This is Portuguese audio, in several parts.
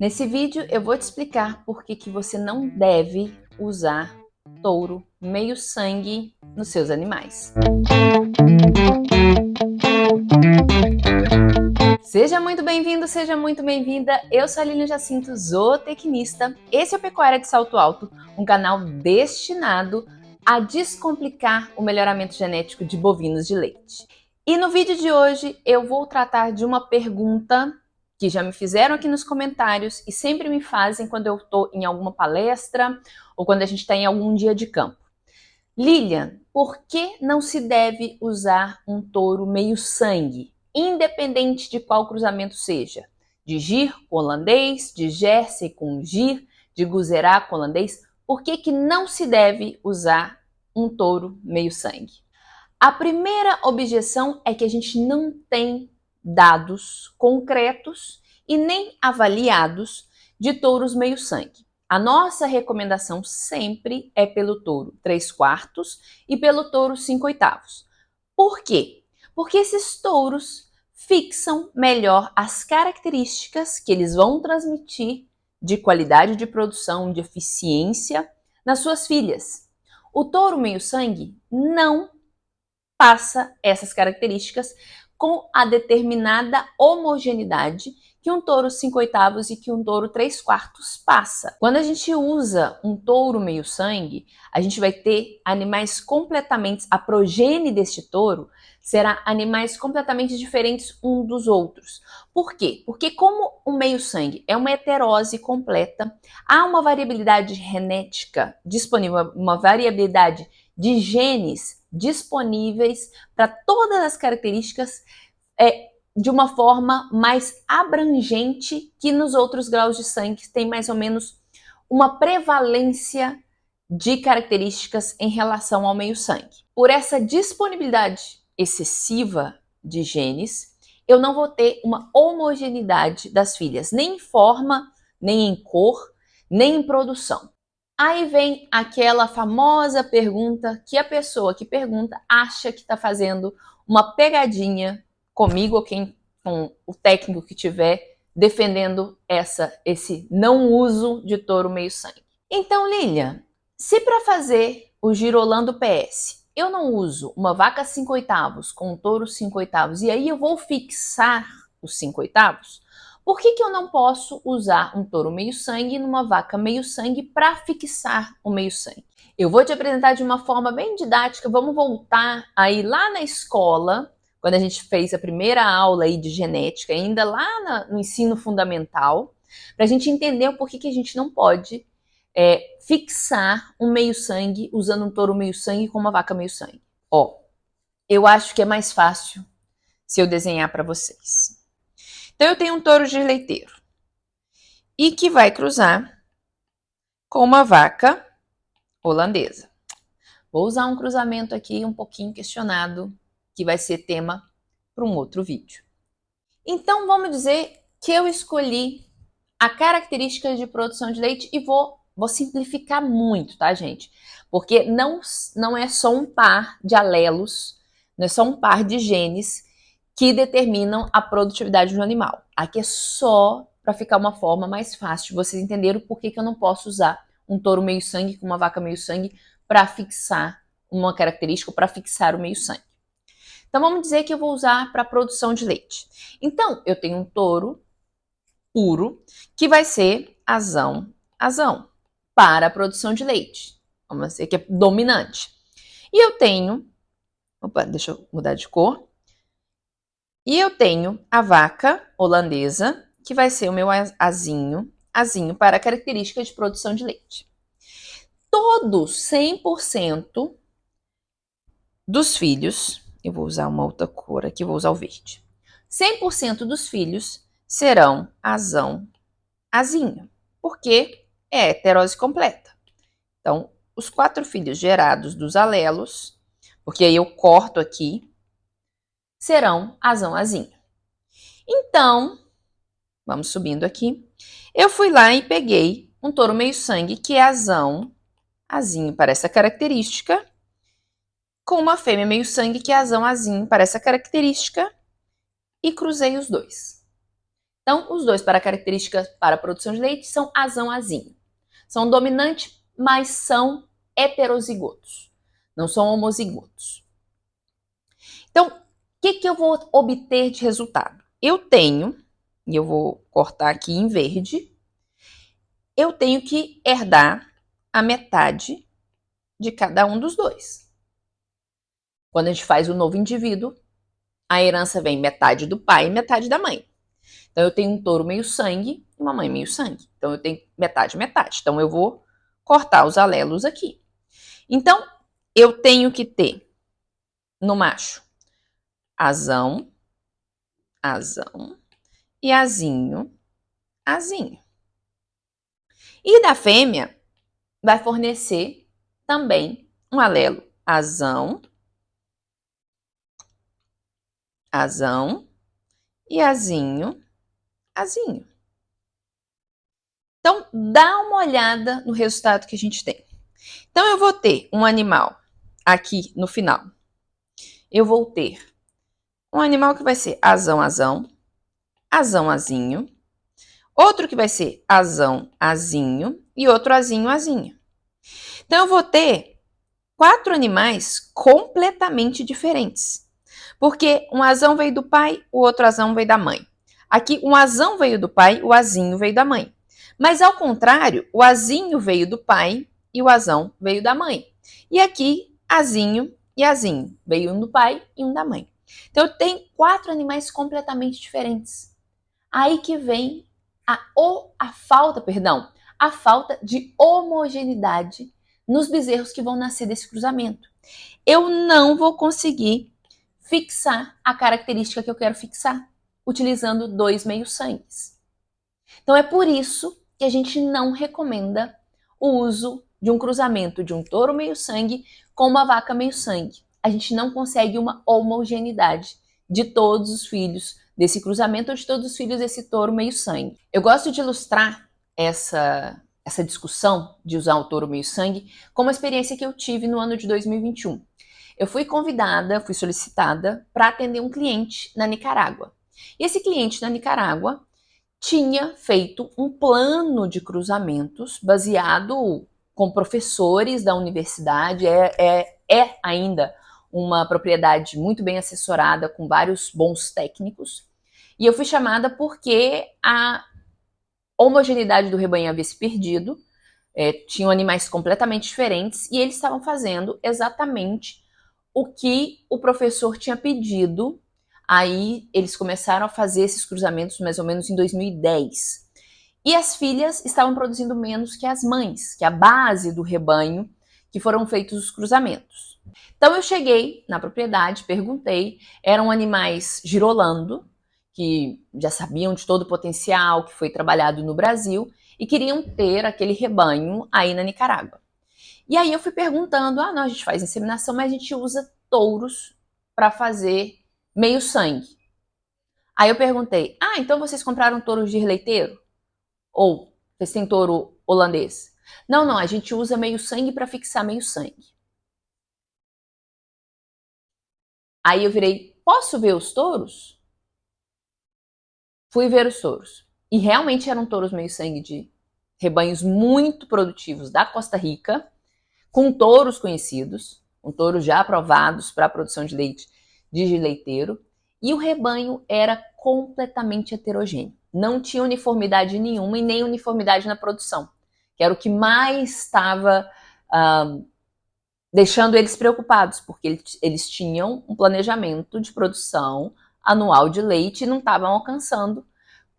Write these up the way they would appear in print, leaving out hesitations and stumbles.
Nesse vídeo eu vou te explicar por que você não deve usar touro meio sangue nos seus animais. Seja muito bem-vindo, seja muito bem-vinda. Eu sou a Lilian Jacinto, zootecnista. Esse é o Pecuária de Salto Alto, um canal destinado a descomplicar o melhoramento genético de bovinos de leite. E no vídeo de hoje eu vou tratar de uma pergunta que já me fizeram aqui nos comentários e sempre me fazem quando eu estou em alguma palestra ou quando a gente está em algum dia de campo. Lilian, por que não se deve usar um touro meio sangue, independente de qual cruzamento seja? De Gir com holandês, de Jersey com Gir, de Guzerá com holandês? Por que não se deve usar um touro meio sangue? A primeira objeção é que a gente não tem dados concretos e nem avaliados de touros meio sangue. A nossa recomendação sempre é pelo touro 3/4 e pelo touro 5/8. Por quê? Porque esses touros fixam melhor as características que eles vão transmitir de qualidade de produção, de eficiência nas suas filhas. O touro meio sangue não passa essas características com a determinada homogeneidade que um touro 5/8 e que um touro 3/4 passa. Quando a gente usa um touro meio sangue, a gente vai ter animais completamente, a progênie deste touro será animais completamente diferentes um dos outros. Por quê? Porque como o meio sangue é uma heterose completa, há uma variabilidade genética disponível, uma variabilidade de genes disponíveis para todas as características de uma forma mais abrangente que nos outros graus de sangue, que tem mais ou menos uma prevalência de características em relação ao meio sangue. Por essa disponibilidade excessiva de genes, eu não vou ter uma homogeneidade das filhas, nem em forma, nem em cor, nem em produção. Aí vem aquela famosa pergunta que a pessoa que pergunta acha que está fazendo uma pegadinha comigo ou com o técnico que tiver defendendo esse não uso de touro meio sangue. Então, Lilian, se para fazer o Girolando PS eu não uso uma vaca 5/8 com um touro 5/8 e aí eu vou fixar os 5/8, por que eu não posso usar um touro meio sangue numa vaca meio sangue para fixar o meio sangue? Eu vou te apresentar de uma forma bem didática, vamos voltar aí lá na escola, quando a gente fez a primeira aula aí de genética, ainda lá no ensino fundamental, para a gente entender o porquê que a gente não pode fixar um meio sangue usando um touro meio sangue com uma vaca meio sangue. Ó, eu acho que é mais fácil se eu desenhar para vocês. Então eu tenho um touro de leiteiro e que vai cruzar com uma vaca holandesa. Vou usar um cruzamento aqui um pouquinho questionado, que vai ser tema para um outro vídeo. Então vamos dizer que eu escolhi a característica de produção de leite e vou simplificar muito, tá, gente? Porque não é só um par de alelos, não é só um par de genes que determinam a produtividade do animal. Aqui é só para ficar uma forma mais fácil de vocês entenderem por que eu não posso usar um touro meio sangue com uma vaca meio sangue para fixar uma característica ou para fixar o meio sangue. Então vamos dizer que eu vou usar para produção de leite. Então eu tenho um touro puro que vai ser azão para a produção de leite. Vamos dizer que é dominante. E eu tenho, deixa eu mudar de cor. E eu tenho a vaca holandesa, que vai ser o meu azinho para a característica de produção de leite. Todos 100% dos filhos, eu vou usar uma outra cor aqui, vou usar o verde. 100% dos filhos serão azinho, porque é heterose completa. Então, os 4 filhos gerados dos alelos, porque aí eu corto aqui, serão azinho. Então, vamos subindo aqui. Eu fui lá e peguei um touro meio sangue, que é azinho para essa característica, com uma fêmea meio sangue, que é azinho para essa característica, e cruzei os dois. Então, os dois para características para a produção de leite são azão, azinho. São dominantes, mas são heterozigotos, não são homozigotos. Então, o que eu vou obter de resultado? Eu tenho, e eu vou cortar aqui em verde, eu tenho que herdar a metade de cada um dos dois. Quando a gente faz o novo indivíduo, a herança vem metade do pai e metade da mãe. Então, eu tenho um touro meio sangue e uma mãe meio sangue. Então, eu tenho metade, metade. Então, eu vou cortar os alelos aqui. Então, eu tenho que ter no macho azão, azão e azinho, azinho. E da fêmea vai fornecer também um alelo azão, azão e azinho, azinho. Então, dá uma olhada no resultado que a gente tem. Então, eu vou ter um animal aqui no final. Eu vou ter um animal que vai ser azão, azão, azão, azinho. Outro que vai ser azão, azinho e outro azinho, azinho. Então, eu vou ter 4 animais completamente diferentes. Porque um azão veio do pai, o outro azão veio da mãe. Aqui, um azão veio do pai, o azinho veio da mãe. Mas, ao contrário, o azinho veio do pai e o azão veio da mãe. E aqui, azinho e azinho. Veio um do pai e um da mãe. Então, eu tenho 4 animais completamente diferentes. Aí que vem a falta de homogeneidade nos bezerros que vão nascer desse cruzamento. Eu não vou conseguir fixar a característica que eu quero fixar, utilizando 2 meio-sangues. Então é por isso que a gente não recomenda o uso de um cruzamento de um touro meio-sangue com uma vaca meio-sangue. A gente não consegue uma homogeneidade de todos os filhos desse cruzamento ou de todos os filhos desse touro meio-sangue. Eu gosto de ilustrar essa discussão de usar o touro meio-sangue com uma experiência que eu tive no ano de 2021. Eu fui solicitada para atender um cliente na Nicarágua. E esse cliente na Nicarágua tinha feito um plano de cruzamentos baseado com professores da universidade, é ainda uma propriedade muito bem assessorada, com vários bons técnicos. E eu fui chamada porque a homogeneidade do rebanho havia se perdido, tinham animais completamente diferentes, e eles estavam fazendo exatamente o que o professor tinha pedido. Aí eles começaram a fazer esses cruzamentos mais ou menos em 2010. E as filhas estavam produzindo menos que as mães, que é a base do rebanho que foram feitos os cruzamentos. Então eu cheguei na propriedade, perguntei, eram animais girolando, que já sabiam de todo o potencial, que foi trabalhado no Brasil, e queriam ter aquele rebanho aí na Nicarágua. E aí eu fui perguntando, não, a gente faz inseminação, mas a gente usa touros para fazer meio sangue. Aí eu perguntei, então vocês compraram touros de leiteiro? Ou vocês têm touro holandês? Não, a gente usa meio sangue para fixar meio sangue. Aí eu virei, posso ver os touros? Fui ver os touros. E realmente eram touros meio sangue de rebanhos muito produtivos da Costa Rica, com touros conhecidos, com touros já aprovados para a produção de leite de leiteiro, e o rebanho era completamente heterogêneo. Não tinha uniformidade nenhuma e nem uniformidade na produção, que era o que mais estava deixando eles preocupados, porque eles tinham um planejamento de produção anual de leite e não estavam alcançando,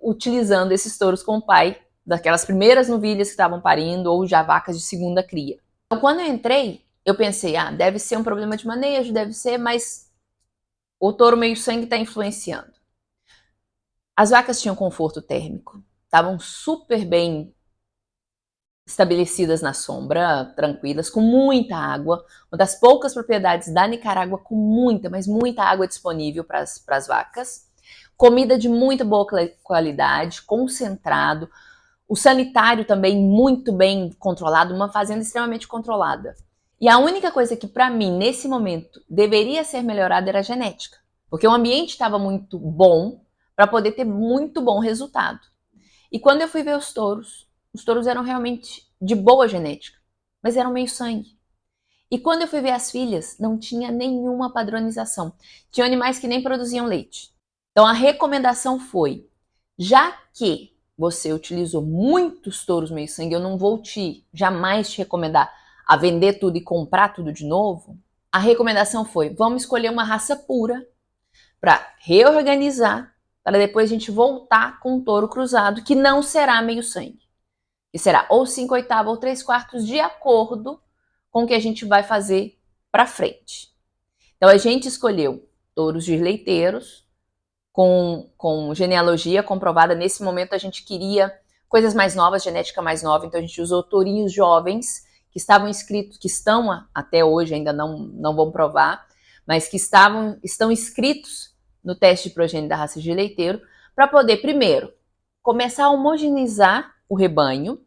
utilizando esses touros com o pai daquelas primeiras novilhas que estavam parindo ou já vacas de segunda cria. Então, quando eu entrei, eu pensei, deve ser um problema de manejo, deve ser, mas o touro meio sangue está influenciando. As vacas tinham conforto térmico, estavam super bem estabelecidas na sombra, tranquilas, com muita água, uma das poucas propriedades da Nicarágua com muita, mas muita água disponível para as vacas, comida de muito boa qualidade, concentrado, o sanitário também muito bem controlado, uma fazenda extremamente controlada. E a única coisa que para mim, nesse momento, deveria ser melhorada era a genética, porque o ambiente estava muito bom, para poder ter muito bom resultado. E quando eu fui ver os touros eram realmente de boa genética, mas eram meio sangue. E quando eu fui ver as filhas, não tinha nenhuma padronização. Tinha animais que nem produziam leite. Então a recomendação foi, já que você utilizou muitos touros meio sangue, eu não vou jamais te recomendar a vender tudo e comprar tudo de novo. A recomendação foi, vamos escolher uma raça pura para reorganizar, para depois a gente voltar com um touro cruzado, que não será meio sangue. Que será ou 5/8 ou 3/4 de acordo com o que a gente vai fazer para frente. Então a gente escolheu touros de leiteiros, com genealogia comprovada. Nesse momento a gente queria coisas mais novas, genética mais nova, então a gente usou tourinhos jovens que estavam inscritos, que estão até hoje, ainda não vão provar, mas que estão inscritos no teste de progênie da raça de leiteiro, para poder, primeiro, começar a homogeneizar o rebanho,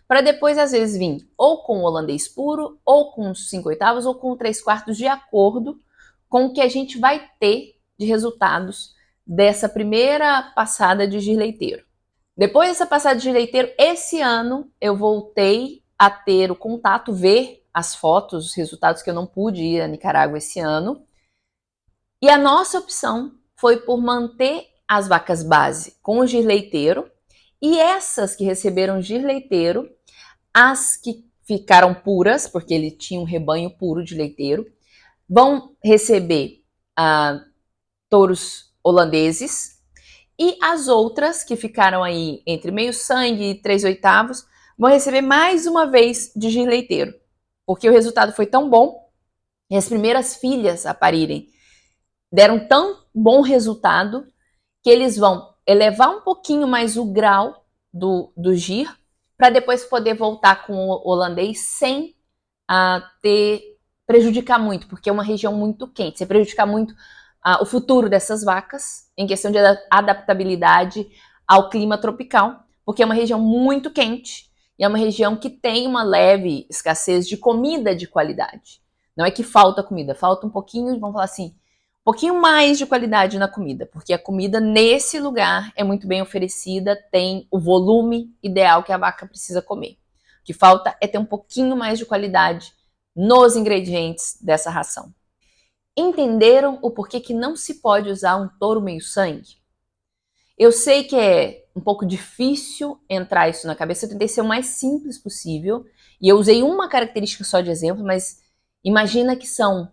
para depois, às vezes, vir ou com o holandês puro, ou com os 5/8, ou com 3/4, de acordo com o que a gente vai ter de resultados dessa primeira passada de gileiteiro. Depois dessa passada de gileiteiro, esse ano eu voltei a ter o contato, ver as fotos, os resultados, que eu não pude ir a Nicarágua esse ano. E a nossa opção foi por manter as vacas base com o gileiteiro, e essas que receberam gileiteiro, as que ficaram puras, porque ele tinha um rebanho puro de leiteiro, vão receber touros holandeses, e as outras que ficaram aí entre meio sangue e 3/8 vão receber mais uma vez de gileiteiro, porque o resultado foi tão bom e as primeiras filhas a parirem deram tão bom resultado que eles vão elevar um pouquinho mais o grau do gir, para depois poder voltar com o holandês sem prejudicar muito, porque é uma região muito quente. Você prejudicar muito o futuro dessas vacas em questão de adaptabilidade ao clima tropical, porque é uma região muito quente e é uma região que tem uma leve escassez de comida de qualidade. Não é que falta comida, falta um pouquinho, vamos falar assim, um pouquinho mais de qualidade na comida, porque a comida nesse lugar é muito bem oferecida, tem o volume ideal que a vaca precisa comer. O que falta é ter um pouquinho mais de qualidade nos ingredientes dessa ração. Entenderam o porquê que não se pode usar um touro meio sangue? Eu sei que é um pouco difícil entrar isso na cabeça, eu tentei ser o mais simples possível, e eu usei uma característica só de exemplo, mas imagina que são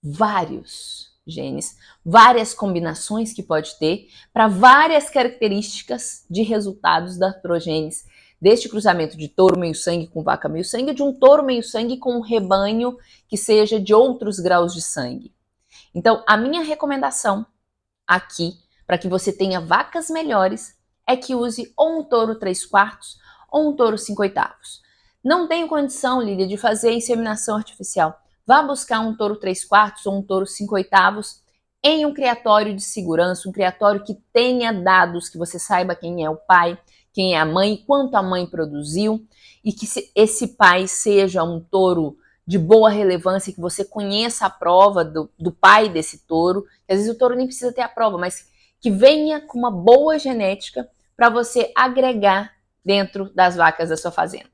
vários genes, várias combinações que pode ter para várias características de resultados da progênies, deste cruzamento de touro meio sangue com vaca meio sangue, de um touro meio sangue com um rebanho que seja de outros graus de sangue. Então, a minha recomendação aqui, para que você tenha vacas melhores, é que use ou um touro 3/4 ou um touro 5/8. Não tenho condição, Lília, de fazer inseminação artificial. Vá buscar um touro 3/4 ou um touro 5/8 em um criatório de segurança, um criatório que tenha dados, que você saiba quem é o pai, quem é a mãe, quanto a mãe produziu, e que esse pai seja um touro de boa relevância, que você conheça a prova do pai desse touro. Às vezes o touro nem precisa ter a prova, mas que venha com uma boa genética para você agregar dentro das vacas da sua fazenda.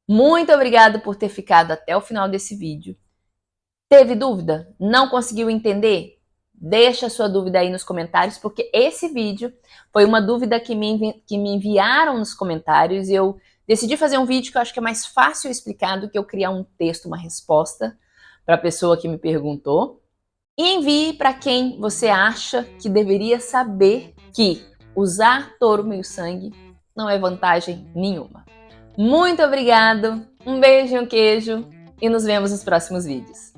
Muito obrigada por ter ficado até o final desse vídeo. Teve dúvida? Não conseguiu entender? Deixa a sua dúvida aí nos comentários, porque esse vídeo foi uma dúvida que me enviaram nos comentários, e eu decidi fazer um vídeo que eu acho que é mais fácil explicar do que eu criar um texto, uma resposta para a pessoa que me perguntou. E envie para quem você acha que deveria saber que usar touro meio sangue não é vantagem nenhuma. Muito obrigado, um beijo e um queijo, e nos vemos nos próximos vídeos.